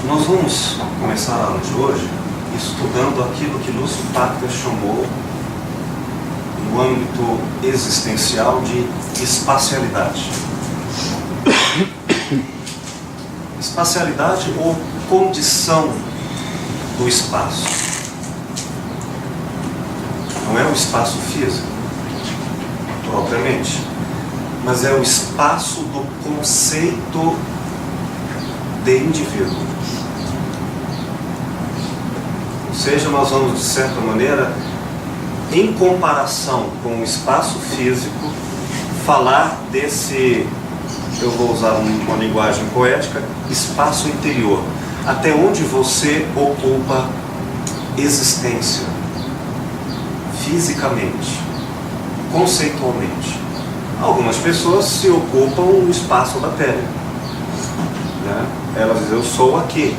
Nós vamos começar a aula de hoje estudando aquilo que Lúcio Tacta chamou, no âmbito existencial, de espacialidade. Espacialidade ou condição do espaço. Não é o espaço físico, propriamente, mas é o espaço do conceito de indivíduo. Ou seja, nós vamos, de certa maneira, em comparação com o espaço físico, falar desse, eu vou usar uma linguagem poética, espaço interior, até onde você ocupa existência, fisicamente, conceitualmente. Algumas pessoas se ocupam o espaço da pele, né? Elas dizem, eu sou aqui.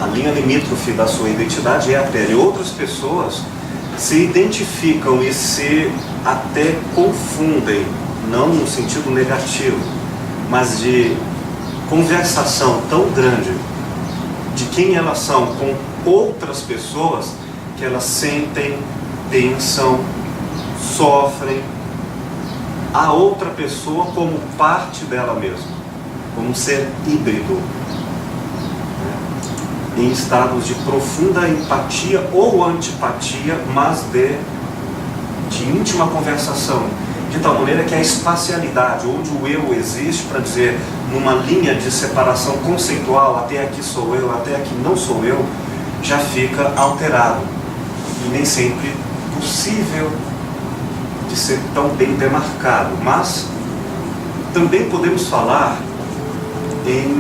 A linha limítrofe da sua identidade é a pele. Outras pessoas se identificam e se até confundem, não no sentido negativo, mas de conversação tão grande de quem elas são com outras pessoas, que elas sentem, pensam, sofrem a outra pessoa como parte dela mesma, como um ser híbrido, né? Em estados de profunda empatia ou antipatia, mas de íntima conversação, de tal maneira que a espacialidade, onde o eu existe, para dizer, numa linha de separação conceitual, até aqui sou eu, até aqui não sou eu, já fica alterado e nem sempre possível de ser tão bem demarcado. Mas também podemos falar em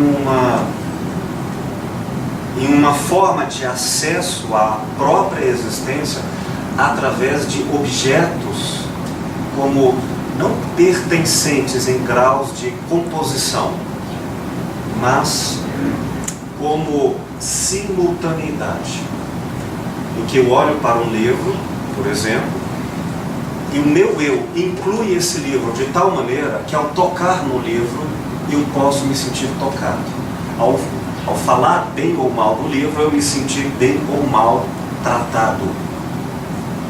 uma forma de acesso à própria existência através de objetos como não pertencentes em graus de composição, mas como simultaneidade, em que eu olho para um livro, por exemplo, e o meu eu inclui esse livro de tal maneira que ao tocar no livro eu posso me sentir tocado. Ao falar bem ou mal do livro, eu me sentir bem ou mal tratado.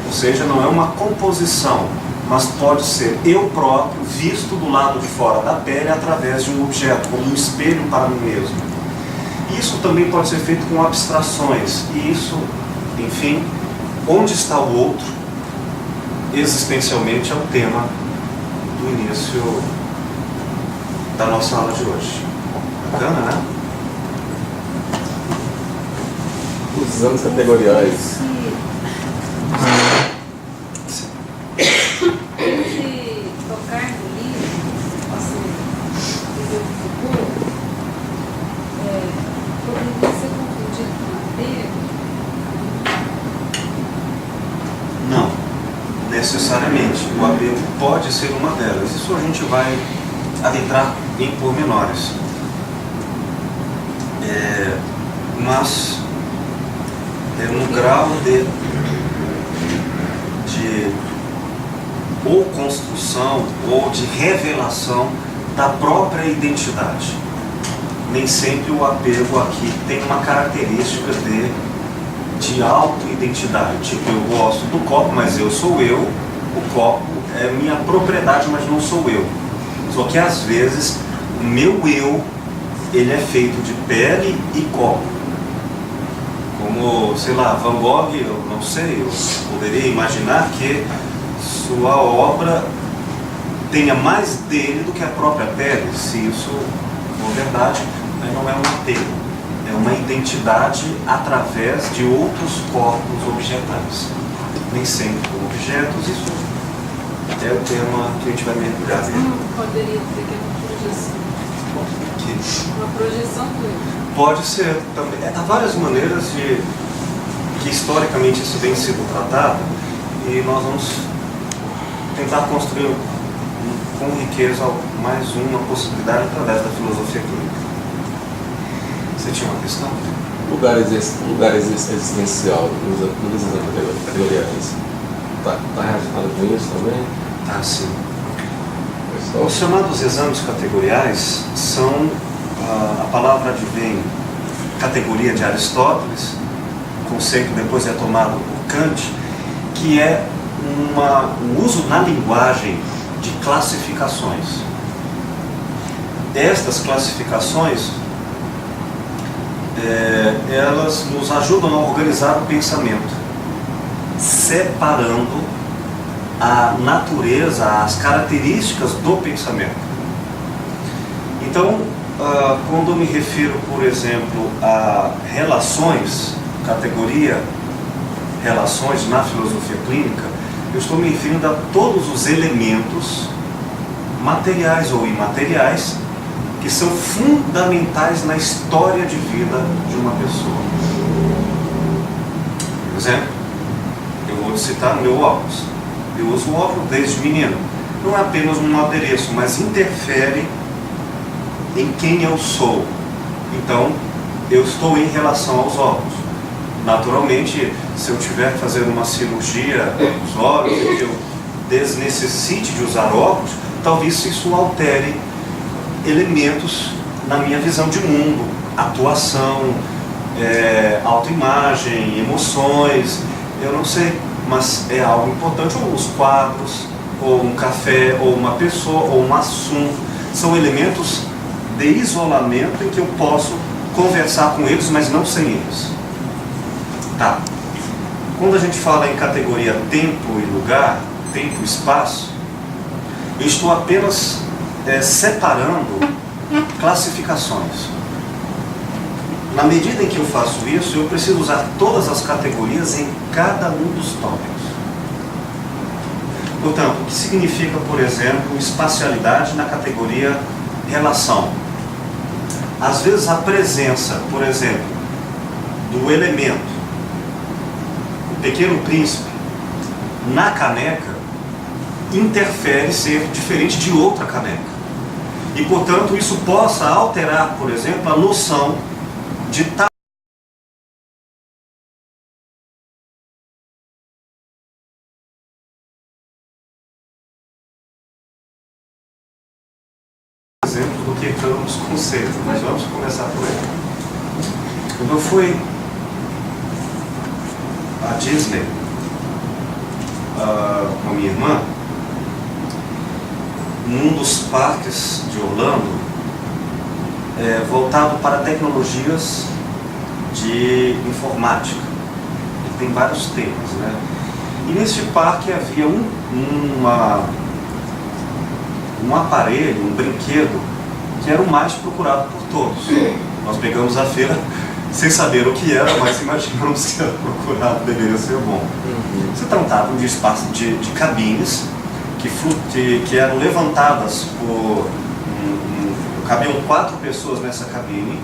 Ou seja, não é uma composição, mas pode ser eu próprio visto do lado de fora da pele através de um objeto, como um espelho para mim mesmo. Isso também pode ser feito com abstrações. E isso, enfim, onde está o outro, existencialmente, é o tema do início da nossa aula de hoje. Bacana, né? Os exames categoriais. Tocar no livro, posso dizer o futuro, poderia ser confundido com apego? Não, necessariamente. O apego pode ser uma delas. Isso a gente vai adentrar em pormenores. Mas no grau de ou construção ou de revelação da própria identidade. Nem sempre o apego aqui tem uma característica de auto-identidade. Tipo, eu gosto do copo, mas eu sou eu. O copo é minha propriedade, mas não sou eu. Só que às vezes o meu eu, ele é feito de pele e copo. Como, sei lá, Van Gogh, eu não sei, eu poderia imaginar que sua obra tenha mais dele do que a própria pele. Se isso for verdade, aí não é um apego, é uma identidade através de outros corpos objetais. Nem sempre com objetos, isso é o tema que a gente vai mergulhar nele. Poderia dizer que é uma projeção. Uma projeção do eu. Pode ser também. Há várias maneiras que historicamente isso vem sido tratado, e nós vamos tentar construir com riqueza mais uma possibilidade através da filosofia clínica. Você tinha uma questão? Lugar existencial nos exames categoriais. Está relacionado com isso também? Tá, sim. Os chamados exames categoriais são, a palavra advém categoria de Aristóteles, conceito depois retomado por Kant, que é um uso na linguagem de classificações. Estas classificações, elas nos ajudam a organizar o pensamento, separando a natureza, as características do pensamento. Então, quando eu me refiro, por exemplo, a relações, categoria relações na filosofia clínica, eu estou me referindo a todos os elementos materiais ou imateriais que são fundamentais na história de vida de uma pessoa. Por exemplo, eu vou citar meu óculos. Eu uso o óculos desde menino. Não é apenas um adereço, mas interfere em quem eu sou. Então, eu estou em relação aos óculos. Naturalmente, se eu tiver que fazer uma cirurgia nos olhos e que eu desnecessite de usar óculos, talvez isso altere elementos na minha visão de mundo, atuação, autoimagem, emoções, eu não sei, mas é algo importante. Ou os quadros, ou um café, ou uma pessoa, ou um assunto, são elementos de isolamento em que eu posso conversar com eles, mas não sem eles. Tá. Quando a gente fala em categoria tempo e lugar, tempo e espaço, eu estou apenas separando classificações. Na medida em que eu faço isso, eu preciso usar todas as categorias em cada um dos tópicos. Portanto, o que significa, por exemplo, espacialidade na categoria relação? Às vezes a presença, por exemplo, do elemento Pequeno Príncipe na caneca interfere ser diferente de outra caneca. E, portanto, isso possa alterar, por exemplo, a noção de exemplo do que estamos conceitos, mas vamos começar por aí. Quando eu fui à Disney com a minha irmã, num dos parques de Orlando, voltado para tecnologias de informática. Ele tem vários temas, né? E neste parque havia um aparelho, um brinquedo, que era o mais procurado por todos. Nós pegamos a feira sem saber o que era, mas imaginamos que era procurado, deveria ser bom. Se tratavam de espaço de cabines que eram levantadas por... cabiam 4 pessoas nessa cabine,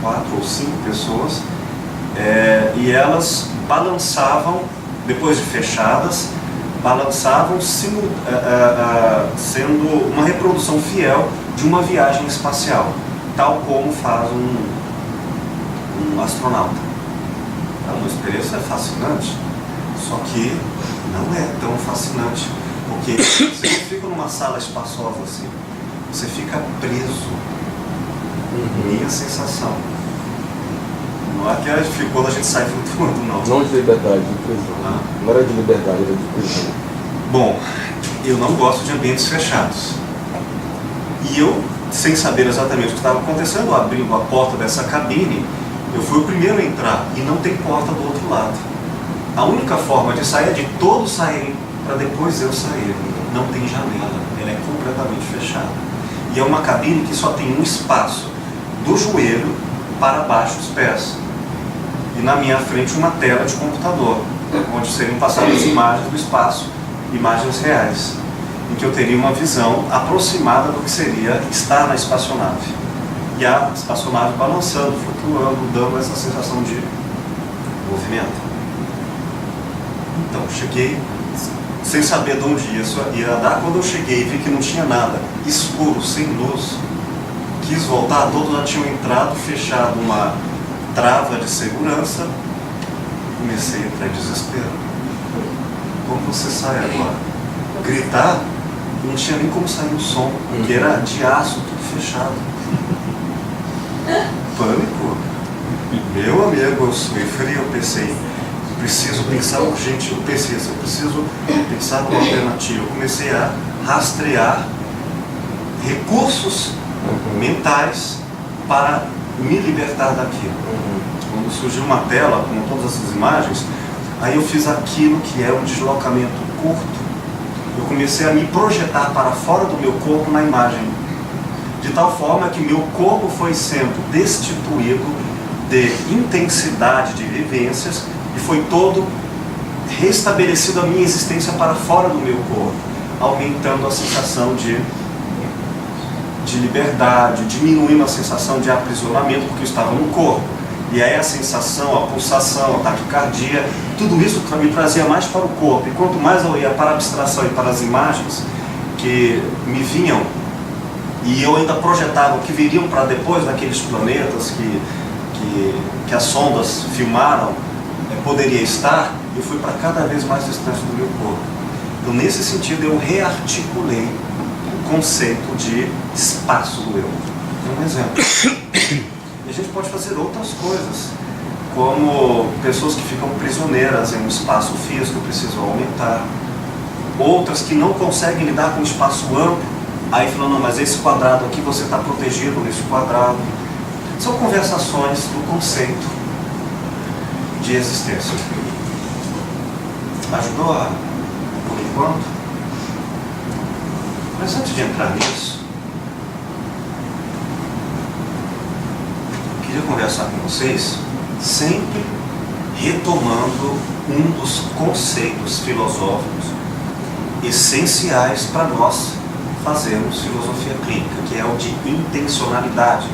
4 ou 5 pessoas, e elas balançavam, depois de fechadas, balançavam sendo uma reprodução fiel de uma viagem espacial, tal como faz um astronauta. É uma experiência fascinante, só que não é tão fascinante, porque você não fica numa sala espaçosa assim, você fica preso. Minha sensação. Não é que a gente ficou, quando a gente sai flutuando, não. Não de liberdade, de prisão. Não era de liberdade, era de prisão. Bom, eu não gosto de ambientes fechados. E eu, sem saber exatamente o que estava acontecendo, abrindo a porta dessa cabine, eu fui o primeiro a entrar e não tem porta do outro lado. A única forma de sair é de todos saírem para depois eu sair. Não tem janela, ela é completamente fechada. E é uma cabine que só tem um espaço do joelho para baixo dos pés. E na minha frente uma tela de computador, onde seriam passadas imagens do espaço, imagens reais, em que eu teria uma visão aproximada do que seria estar na espaçonave. E a espaçonave balançando, flutuando, dando essa sensação de movimento. Então, cheguei sem saber de onde isso ia dar. Quando eu cheguei e vi que não tinha nada, escuro, sem luz, quis voltar, todos já tinham entrado, fechado uma trava de segurança, comecei a entrar em desespero. Como você sai agora? Gritar, não tinha nem como sair o som, porque era de aço, tudo fechado. Pânico. Meu amigo, eu sou frio, eu pensei, eu preciso pensar urgente, eu pensei assim, eu preciso pensar numa alternativa. Eu comecei a rastrear recursos mentais para me libertar daquilo. Quando surgiu uma tela com todas essas imagens, aí eu fiz aquilo que é um deslocamento curto. Eu comecei a me projetar para fora do meu corpo na imagem, de tal forma que meu corpo foi sendo destituído de intensidade de vivências e foi todo restabelecido a minha existência para fora do meu corpo, aumentando a sensação de liberdade, diminuindo a sensação de aprisionamento, porque eu estava no corpo. E aí a sensação, a pulsação, a taquicardia, tudo isso me trazia mais para o corpo. E quanto mais eu ia para a abstração e para as imagens que me vinham, e eu ainda projetava o que viriam para depois daqueles planetas que as sondas filmaram, poderia estar, eu fui para cada vez mais distante do meu corpo. Então, nesse sentido, eu rearticulei o conceito de espaço do eu. Um exemplo. E a gente pode fazer outras coisas, como pessoas que ficam prisioneiras em um espaço físico, precisam aumentar. Outras que não conseguem lidar com um espaço amplo, aí falam, não, mas esse quadrado aqui você está protegido nesse quadrado. São conversações do conceito de existência. Ajudou por enquanto? Mas antes de entrar nisso, eu queria conversar com vocês, sempre retomando um dos conceitos filosóficos essenciais para nós fazermos filosofia clínica, que é o de intencionalidade.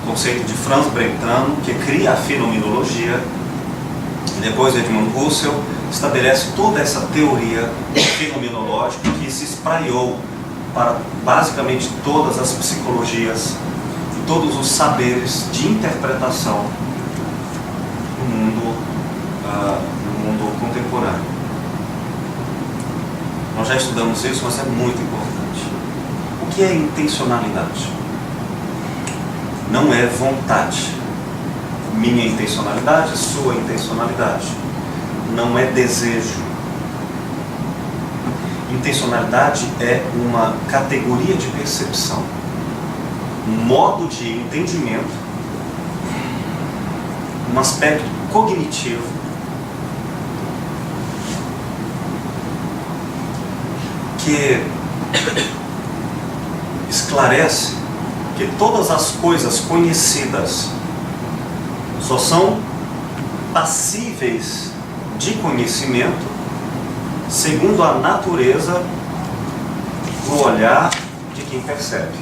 O conceito de Franz Brentano, que cria a fenomenologia, e depois Edmund Husserl estabelece toda essa teoria fenomenológica que se espraiou para basicamente todas as psicologias e todos os saberes de interpretação no mundo contemporâneo. Nós já estudamos isso, mas é muito importante. O que é intencionalidade? Não é vontade. Minha intencionalidade, sua intencionalidade. Não é desejo. Intencionalidade é uma categoria de percepção, um modo de entendimento, um aspecto cognitivo que esclarece que todas as coisas conhecidas só são passíveis de conhecimento segundo a natureza do olhar de quem percebe.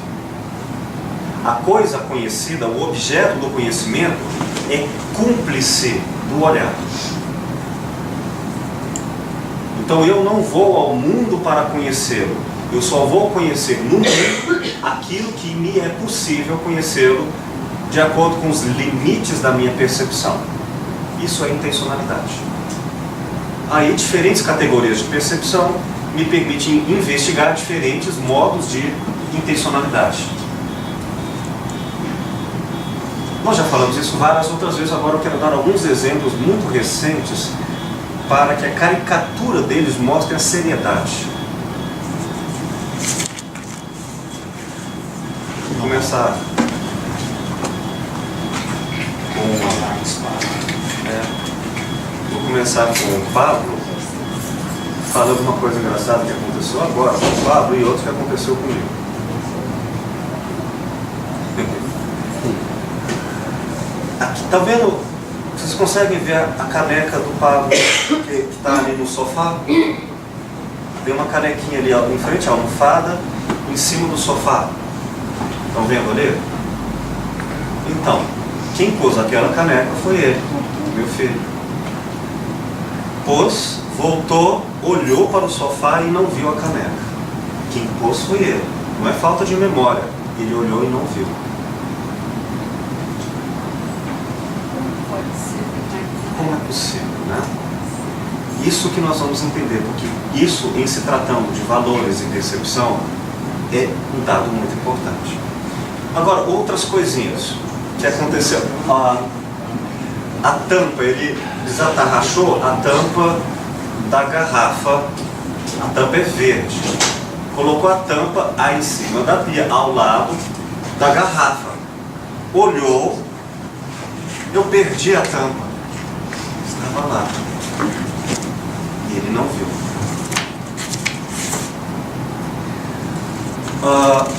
A coisa conhecida, o objeto do conhecimento, é cúmplice do olhar. Então eu não vou ao mundo para conhecê-lo, eu só vou conhecer no mundo aquilo que me é possível conhecê-lo de acordo com os limites da minha percepção. Isso é intencionalidade. Aí diferentes categorias de percepção me permitem investigar diferentes modos de intencionalidade. Nós já falamos isso várias outras vezes, agora eu quero dar alguns exemplos muito recentes para que a caricatura deles mostre a seriedade. Vou começar com o Pablo, falando uma coisa engraçada que aconteceu agora com o Pablo e outra que aconteceu comigo. Aqui, tá vendo? Vocês conseguem ver a caneca do Pablo que está ali no sofá? Tem uma canequinha ali em frente à almofada, em cima do sofá. Estão vendo ali? Então, quem pôs aquela caneca foi ele, meu filho. Pôs, voltou, olhou para o sofá e não viu a caneca. Quem pôs foi ele. Não é falta de memória. Ele olhou e não viu. Como é possível, né? Isso que nós vamos entender, porque isso, em se tratando de valores e percepção, é um dado muito importante. Agora, outras coisinhas. que aconteceu? A tampa, ele desatarrachou a tampa da garrafa, a tampa é verde. Colocou a tampa aí em cima da pia, ao lado da garrafa. Olhou, eu perdi a tampa. Estava lá. E ele não viu.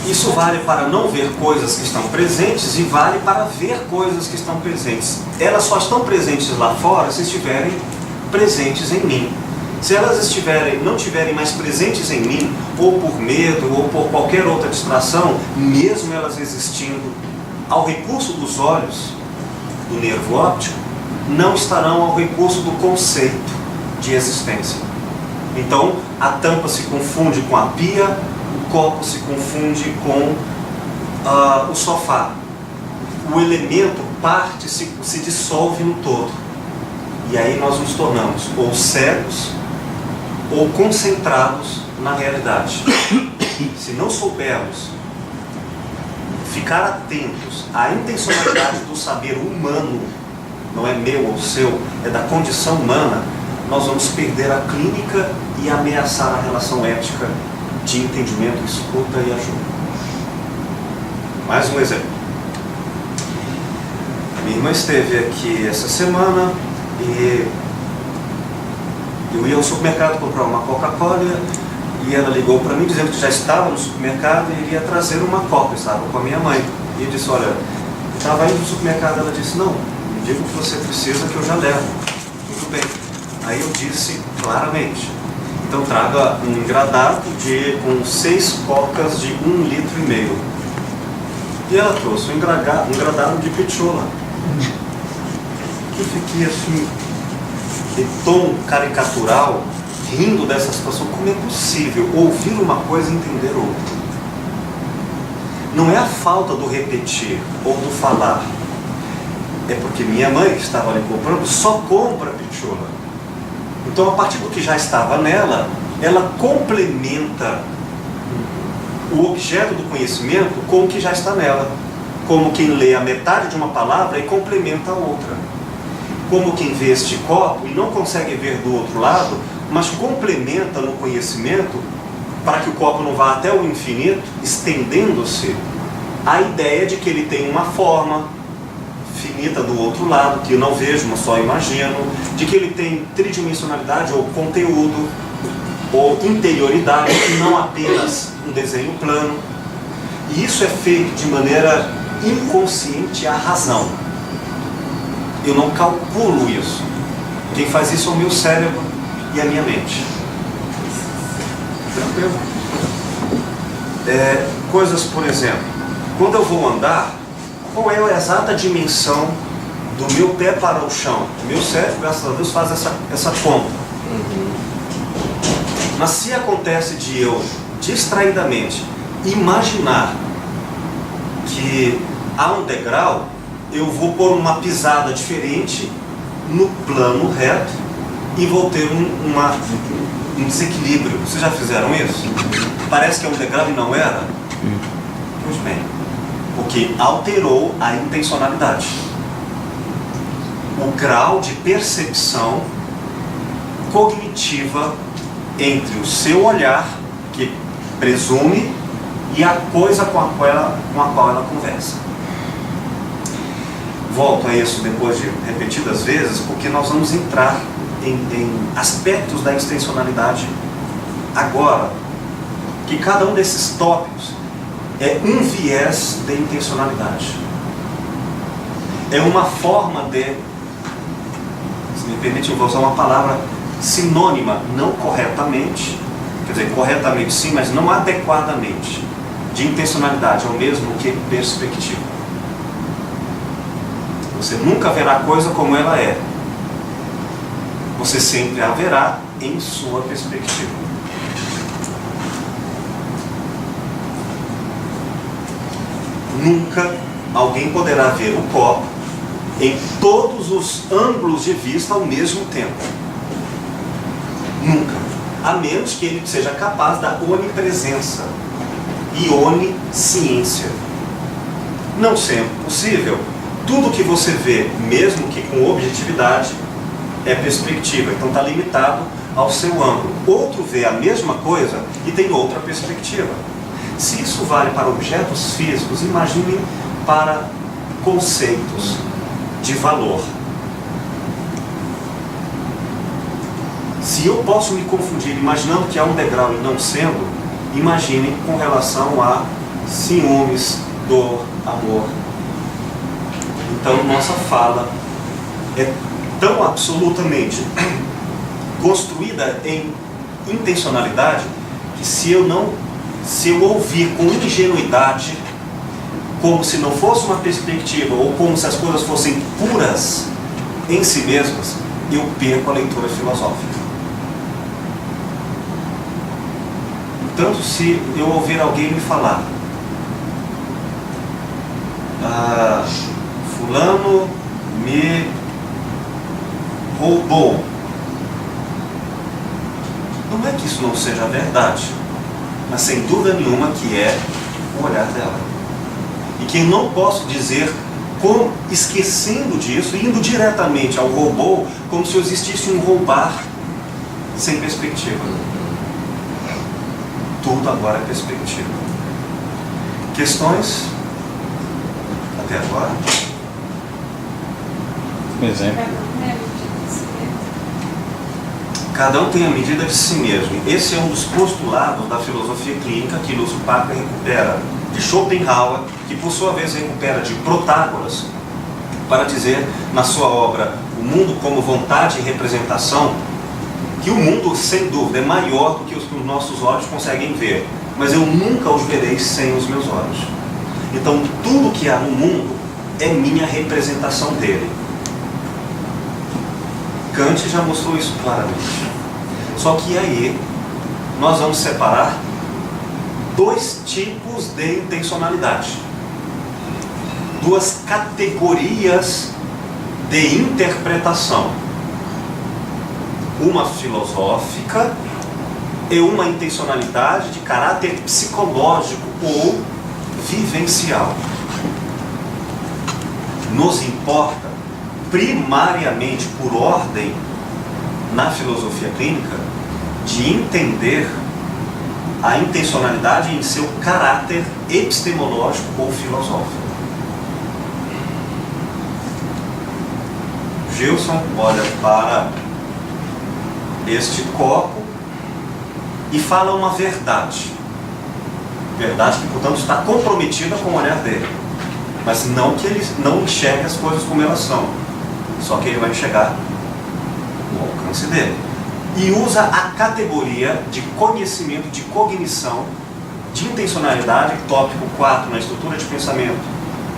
Isso vale para não ver coisas que estão presentes e vale para ver coisas que estão presentes. Elas só estão presentes lá fora se estiverem presentes em mim. Se elas não estiverem mais presentes em mim, ou por medo, ou por qualquer outra distração, mesmo elas existindo ao recurso dos olhos, do nervo óptico, não estarão ao recurso do conceito de existência. Então, a tampa se confunde com a pia, o copo se confunde com o sofá. O elemento parte, se dissolve no todo. E aí nós nos tornamos ou cegos ou concentrados na realidade. Se não soubermos ficar atentos à intencionalidade do saber humano, não é meu ou seu, é da condição humana, nós vamos perder a clínica e ameaçar a relação ética de entendimento, escuta e ajuda. Mais um exemplo. A minha irmã esteve aqui essa semana e eu ia ao supermercado comprar uma Coca-Cola e ela ligou para mim dizendo que já estava no supermercado e iria trazer uma Coca, estava com a minha mãe. E eu disse, olha, eu estava indo no supermercado. Ela disse, não, me diga o que você precisa que eu já levo. Muito bem. Aí eu disse claramente, então traga um engradado com 6 cocas de 1,5 litro. E ela trouxe um engradado de pitchola. Eu fiquei assim, de tom caricatural, rindo dessa situação. Como é possível ouvir uma coisa e entender outra? Não é a falta do repetir ou do falar. É porque minha mãe, que estava ali comprando, só compra pitchola. Então, a partir do que já estava nela, ela complementa o objeto do conhecimento com o que já está nela. Como quem lê a metade de uma palavra e complementa a outra. Como quem vê este copo e não consegue ver do outro lado, mas complementa no conhecimento para que o copo não vá até o infinito, estendendo-se, a ideia de que ele tem uma forma finita do outro lado, que eu não vejo, mas só imagino, de que ele tem tridimensionalidade ou conteúdo, ou interioridade, e não apenas um desenho plano. E isso é feito de maneira inconsciente à razão. Eu não calculo isso. Quem faz isso é o meu cérebro e a minha mente. Tranquilo? Coisas, por exemplo, quando eu vou andar, qual é a exata dimensão do meu pé para o chão? O meu cérebro, graças a Deus, faz essa conta. Mas se acontece de eu, distraidamente, imaginar que há um degrau, eu vou pôr uma pisada diferente no plano reto e vou ter um desequilíbrio. Vocês já fizeram isso? Parece que é um degrau e não era? Pois bem, porque alterou a intencionalidade. O grau de percepção cognitiva entre o seu olhar, que presume, e a coisa com a qual ela conversa. Volto a isso depois de repetidas vezes, porque nós vamos entrar em aspectos da intencionalidade agora, que cada um desses tópicos é um viés de intencionalidade. É uma forma de, se me permite, eu vou usar uma palavra sinônima, não corretamente, quer dizer, corretamente sim, mas não adequadamente, de intencionalidade, é o mesmo que perspectiva. Você nunca verá a coisa como ela é. Você sempre a verá em sua perspectiva. Nunca alguém poderá ver o copo em todos os ângulos de vista ao mesmo tempo. Nunca. A menos que ele seja capaz da onipresença e onisciência. Não sempre possível, Tudo que você vê, mesmo que com objetividade, é perspectiva. Então está limitado ao seu ângulo. Outro vê a mesma coisa e tem outra perspectiva. Se isso vale para objetos físicos, imaginem para conceitos de valor. Se eu posso me confundir imaginando que há um degrau e não sendo, imaginem com relação a ciúmes, dor, amor. Então nossa fala é tão absolutamente construída em intencionalidade que se eu ouvir com ingenuidade, como se não fosse uma perspectiva ou como se as coisas fossem puras em si mesmas, eu perco a leitura filosófica. Tanto se eu ouvir alguém me falar, fulano me roubou. Não é que isso não seja verdade, mas sem dúvida nenhuma que é o olhar dela. E que eu não posso dizer, como, esquecendo disso, indo diretamente ao roubou, como se existisse um roubar sem perspectiva. Tudo agora é perspectiva. Questões? Até agora? Exemplo. Cada um tem a medida de si mesmo. Esse é um dos postulados da filosofia clínica que Lúcio Paca recupera de Schopenhauer, que por sua vez recupera de Protágoras, para dizer na sua obra O Mundo como Vontade e Representação, que o mundo, sem dúvida, é maior do que os nossos olhos conseguem ver, mas eu nunca os verei sem os meus olhos. Então, tudo que há no mundo é minha representação dele. Kant já mostrou isso claramente. Só que aí, nós vamos separar dois tipos de intencionalidade. Duas categorias de interpretação. Uma filosófica e uma intencionalidade de caráter psicológico ou vivencial. Nos importa, primariamente por ordem, na filosofia clínica, de entender a intencionalidade em seu caráter epistemológico ou filosófico. Gilson olha para este copo e fala uma verdade. Verdade que, portanto, está comprometida com o olhar dele. Mas não que ele não enxergue as coisas como elas são. Só que ele vai enxergar o alcance dele. E usa a categoria de conhecimento, de cognição, de intencionalidade, tópico 4 na estrutura de pensamento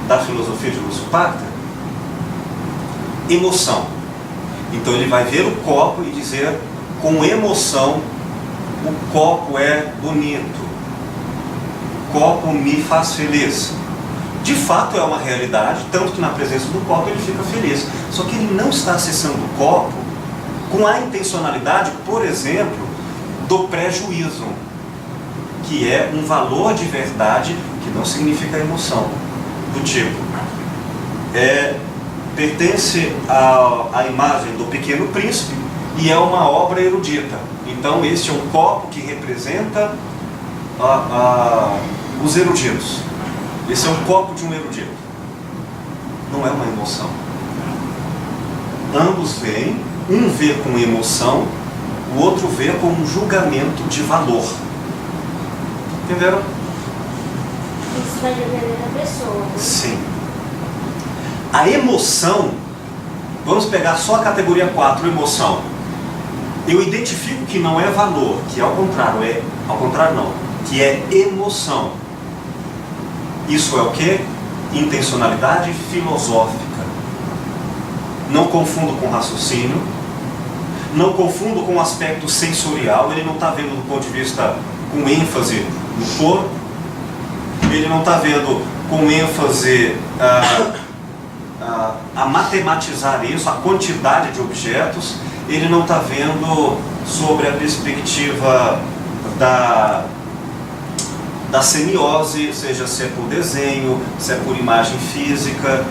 da filosofia de Lúcio Paca, emoção. Então ele vai ver o copo e dizer com emoção: o copo é bonito, o copo me faz feliz. De fato é uma realidade, tanto que na presença do copo ele fica feliz. Só que ele não está acessando o copo com a intencionalidade, por exemplo, do prejuízo, que é um valor de verdade que não significa emoção. Do tipo, pertence à imagem do Pequeno Príncipe e é uma obra erudita. Então este é um copo que representa os eruditos. Esse é um copo de um erudito. Não é uma emoção. Ambos veem, um vê com emoção, o outro vê com um julgamento de valor. Entenderam? Isso vai depender da pessoa, né? Sim. A emoção, vamos pegar só a categoria 4, emoção. Eu identifico que não é valor, que ao contrário não, que é emoção. Isso é o quê? Intencionalidade filosófica. Não confundo com raciocínio, não confundo com o aspecto sensorial. Ele não está vendo do ponto de vista com ênfase no corpo, ele não está vendo com ênfase a matematizar isso, a quantidade de objetos. Ele não está vendo sobre a perspectiva da semiose, seja se é por desenho, se é por imagem física.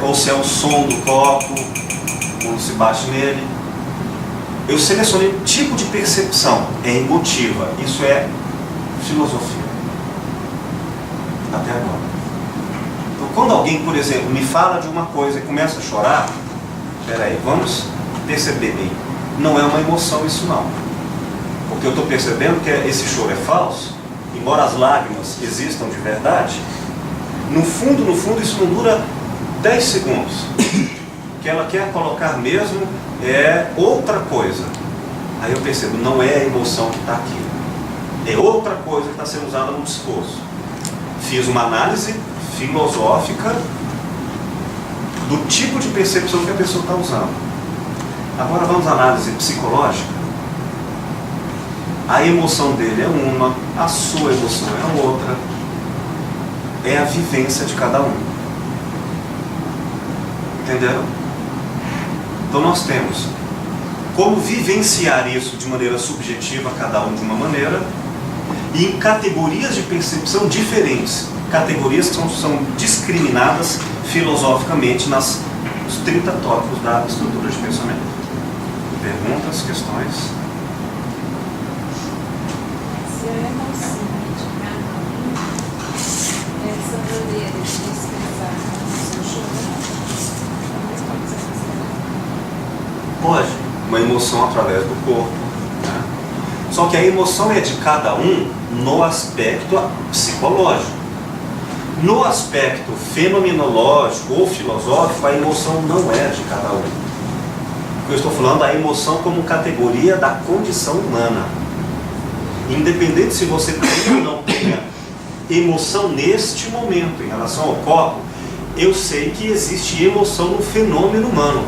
ou se é o som do copo, quando se bate nele. Eu selecionei um tipo de percepção, é emotiva, isso é filosofia. Até agora. Então, quando alguém, por exemplo, me fala de uma coisa e começa a chorar, peraí, vamos perceber bem. Não é uma emoção isso não. Porque eu estou percebendo que esse choro é falso, embora as lágrimas existam de verdade, no fundo, isso não dura 10 segundos. O que ela quer colocar mesmo é outra coisa. Aí eu percebo, não é a emoção que está aqui. É outra coisa que está sendo usada no discurso. Fiz uma análise filosófica do tipo de percepção que a pessoa está usando. Agora vamos à análise psicológica. A emoção dele é uma, a sua emoção é outra. É a vivência de cada um. Entenderam? Então nós temos como vivenciar isso de maneira subjetiva, cada um de uma maneira, e em categorias de percepção diferentes. Categorias que são discriminadas filosoficamente nos 30 tópicos da estrutura de pensamento. Perguntas, questões? Se a emoção de cada um, essa maneira de expressar a emoção chorando, talvez pode ser considerada. Pode. Uma emoção através do corpo. Né? Só que a emoção é de cada um no aspecto psicológico. No aspecto fenomenológico ou filosófico, a emoção não é de cada um. Eu estou falando a emoção como categoria da condição humana. Independente se você tem ou não tenha emoção neste momento em relação ao corpo, eu sei que existe emoção no fenômeno humano,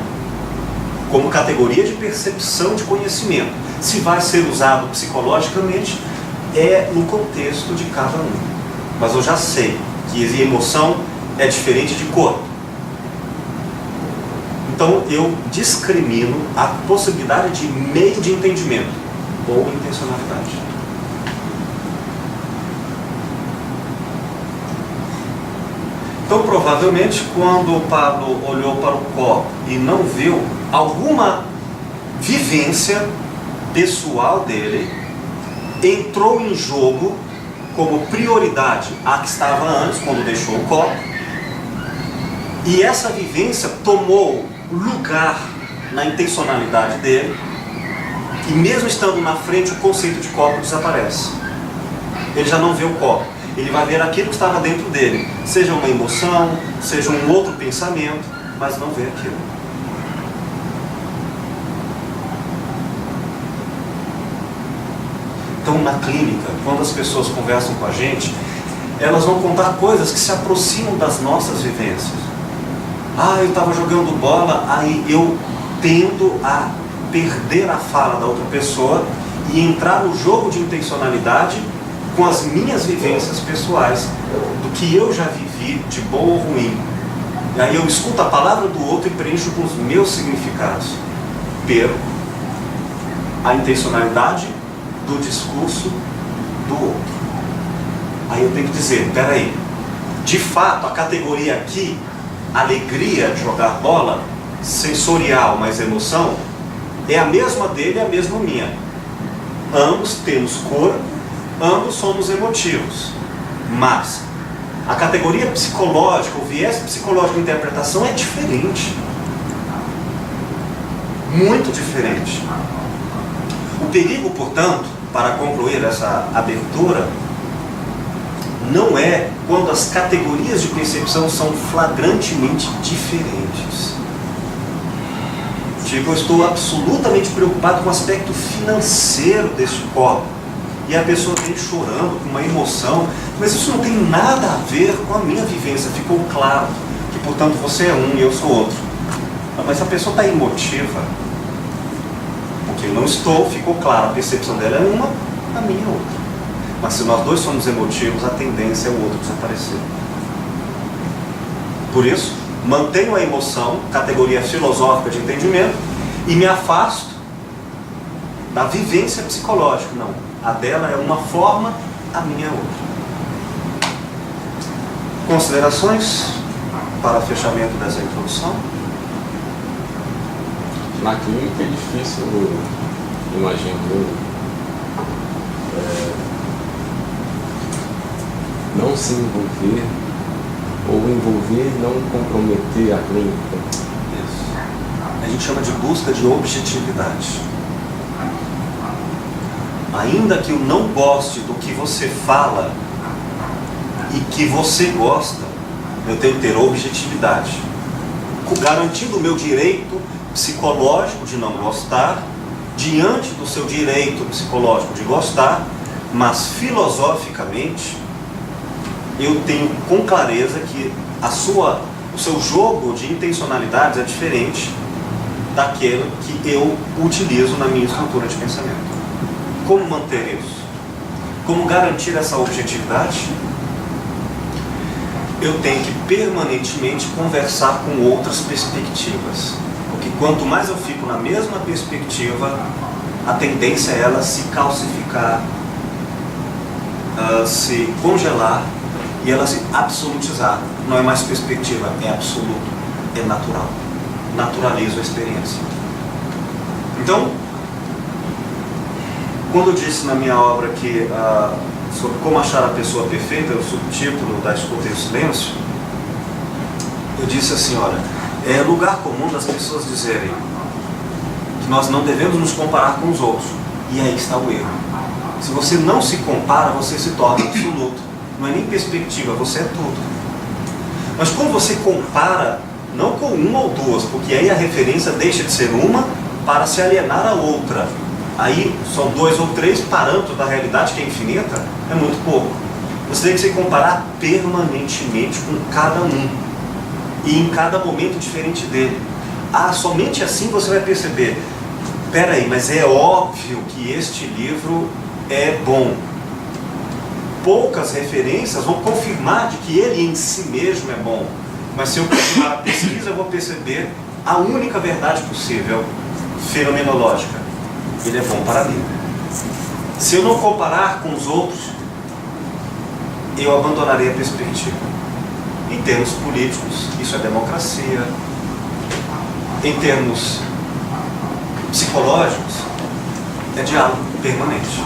como categoria de percepção de conhecimento. Se vai ser usado psicologicamente, é no contexto de cada um. Mas eu já sei que emoção é diferente de corpo. Então eu discrimino a possibilidade de meio de entendimento ou intencionalidade. Então provavelmente quando o Pablo olhou para o copo e não viu alguma vivência pessoal dele, entrou em jogo como prioridade a que estava antes, quando deixou o copo, e essa vivência tomou lugar na intencionalidade dele, e mesmo estando na frente, o conceito de copo desaparece. Ele já não vê o copo, ele vai ver aquilo que estava dentro dele, seja uma emoção, seja um outro pensamento, mas não vê aquilo. Então, na clínica, quando as pessoas conversam com a gente, elas vão contar coisas que se aproximam das nossas vivências. Ah, eu estava jogando bola, aí eu tendo a perder a fala da outra pessoa e entrar no jogo de intencionalidade com as minhas vivências pessoais, do que eu já vivi de bom ou ruim. E aí eu escuto a palavra do outro e preencho com os meus significados. Perco a intencionalidade do discurso do outro. Aí eu tenho que dizer, peraí, de fato a categoria aqui, alegria de jogar bola, sensorial mais emoção, é a mesma dele e a mesma minha. Ambos temos cor, ambos somos emotivos, mas a categoria psicológica, o viés psicológico de interpretação é diferente, muito diferente. O perigo, portanto, para concluir essa abertura, não é quando as categorias de percepção são flagrantemente diferentes. Tipo, eu estou absolutamente preocupado com o aspecto financeiro deste copo, e a pessoa vem chorando com uma emoção, mas isso não tem nada a ver com a minha vivência. Ficou claro que, portanto, você é um e eu sou outro. Mas a pessoa está emotiva, porque eu não estou, ficou claro, a percepção dela é uma, a minha é outra. Mas se nós dois somos emotivos, a tendência é o outro desaparecer. Por isso, mantenho a emoção, categoria filosófica de entendimento, e me afasto da vivência psicológica. Não, a dela é uma forma, a minha é outra. Considerações? para fechamento dessa introdução? Na clínica é difícil, imagino eu, não se envolver ou envolver e não comprometer a clínica. Isso. A gente chama de busca de objetividade. Ainda que eu não goste do que você fala e que você gosta, eu tenho que ter objetividade, garantindo o meu direito psicológico de não gostar, diante do seu direito psicológico de gostar, mas filosoficamente eu tenho com clareza que o seu jogo de intencionalidades é diferente daquele que eu utilizo na minha estrutura de pensamento. Como manter isso? Como garantir essa objetividade? Eu tenho que permanentemente conversar com outras perspectivas. Porque quanto mais eu fico na mesma perspectiva, a tendência é ela se calcificar, se congelar e ela se absolutizar. Não é mais perspectiva, é absoluto, é natural. Naturalizo a experiência. Então, quando eu disse na minha obra que sobre como achar a pessoa perfeita, o subtítulo da Escuta e o Silêncio, eu disse assim, olha, é lugar comum das pessoas dizerem que nós não devemos nos comparar com os outros. E aí está o erro. Se você não se compara, você se torna absoluto. Não é nem perspectiva, você é tudo. Mas quando você compara, não com uma ou duas, porque aí a referência deixa de ser uma para se alienar a outra. Aí são 2 ou 3 parâmetros da realidade que é infinita, é muito pouco. Você tem que se comparar permanentemente com cada um e em cada momento diferente dele. Somente assim você vai perceber, peraí, mas é óbvio que este livro é bom. Poucas referências vão confirmar de que ele em si mesmo é bom, mas se eu continuar a pesquisa eu vou perceber a única verdade possível, fenomenológica. Ele é bom para mim. Se eu não comparar com os outros, eu abandonarei a perspectiva. Em termos políticos, isso é democracia. Em termos psicológicos, é diálogo permanente.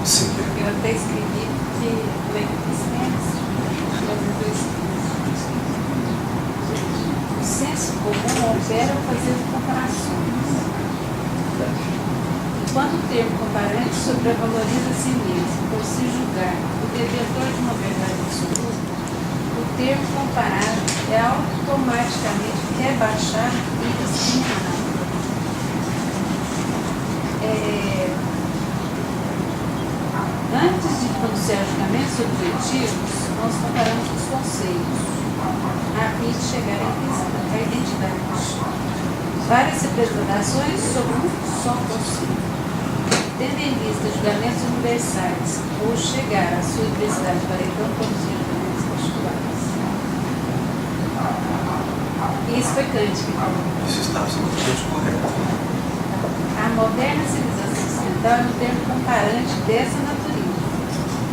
Sim. Eu até escrevi que o senso comum opera fazendo comparações. Enquanto o termo comparante sobrevaloriza a si mesmo por se julgar o detentor de uma verdade absoluta, o termo comparado é automaticamente rebaixado e discriminado. Antes de pronunciar julgamentos objetivos, nós comparamos os conceitos, a fim de chegar à identidade. Várias representações sobre um só conceito. Tendo em vista julgamentos universais, ou chegar à sua diversidade para então produzir julgamentos particulares. Isso foi Kant que falou. Isso está absolutamente correto. A moderna civilização ocidental é um termo comparante dessa natureza.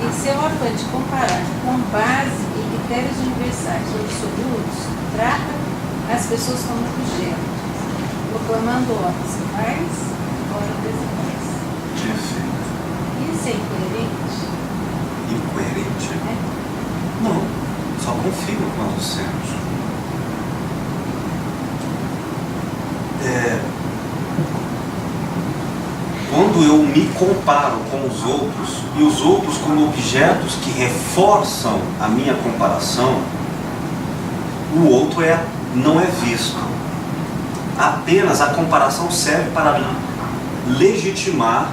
Em seu afã de comparar com base em critérios universais ou absolutos, trata as pessoas como objetos, proclamando horas iguais, horas desiguais. Perfeito. Isso é incoerente? Incoerente? É? Não, só confirma o que nós dissemos. Quando eu me comparo com os outros, e os outros como objetos que reforçam a minha comparação, o outro não é visto. Apenas a comparação serve para legitimar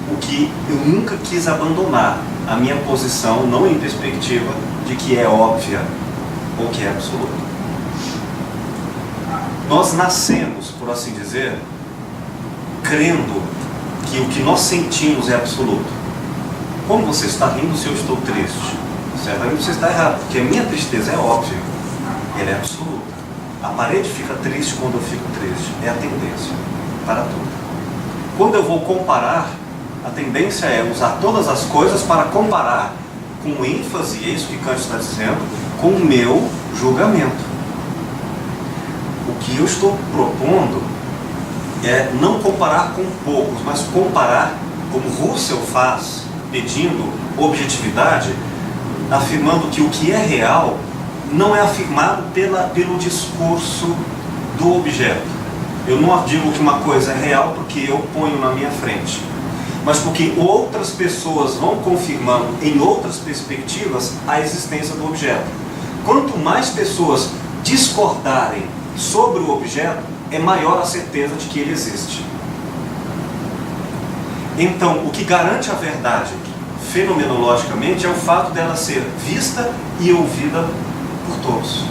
o que eu nunca quis abandonar, a minha posição não em perspectiva de que é óbvia ou que é absoluta. Nós nascemos, por assim dizer, crendo que o que nós sentimos é absoluto. Como você está rindo se eu estou triste? Certamente você está errado, porque a minha tristeza é óbvia, ela é absoluta. A parede fica triste quando eu fico triste, é a tendência. para tudo. Quando eu vou comparar, a tendência é usar todas as coisas para comparar com ênfase, é isso que Kant está dizendo, com o meu julgamento. O que eu estou propondo é não comparar com poucos, mas comparar, como Russell faz, pedindo objetividade, afirmando que o que é real não é afirmado pelo discurso do objeto. Eu não digo que uma coisa é real porque eu ponho na minha frente, mas porque outras pessoas vão confirmando em outras perspectivas a existência do objeto. Quanto mais pessoas discordarem sobre o objeto, é maior a certeza de que ele existe. Então, o que garante a verdade fenomenologicamente é o fato dela ser vista e ouvida por todos.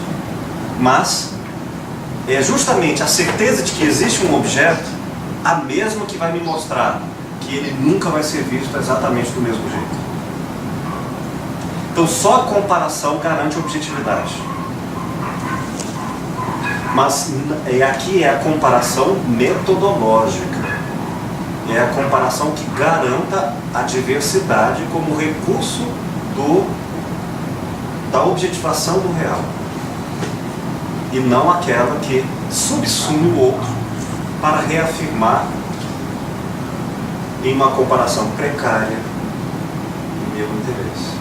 Mas é justamente a certeza de que existe um objeto a mesma que vai me mostrar que ele nunca vai ser visto exatamente do mesmo jeito. Então só a comparação garante a objetividade. Mas aqui é a comparação metodológica. É a comparação que garanta a diversidade como recurso da objetivação do real. E não aquela que subsume o outro para reafirmar em uma comparação precária o meu interesse.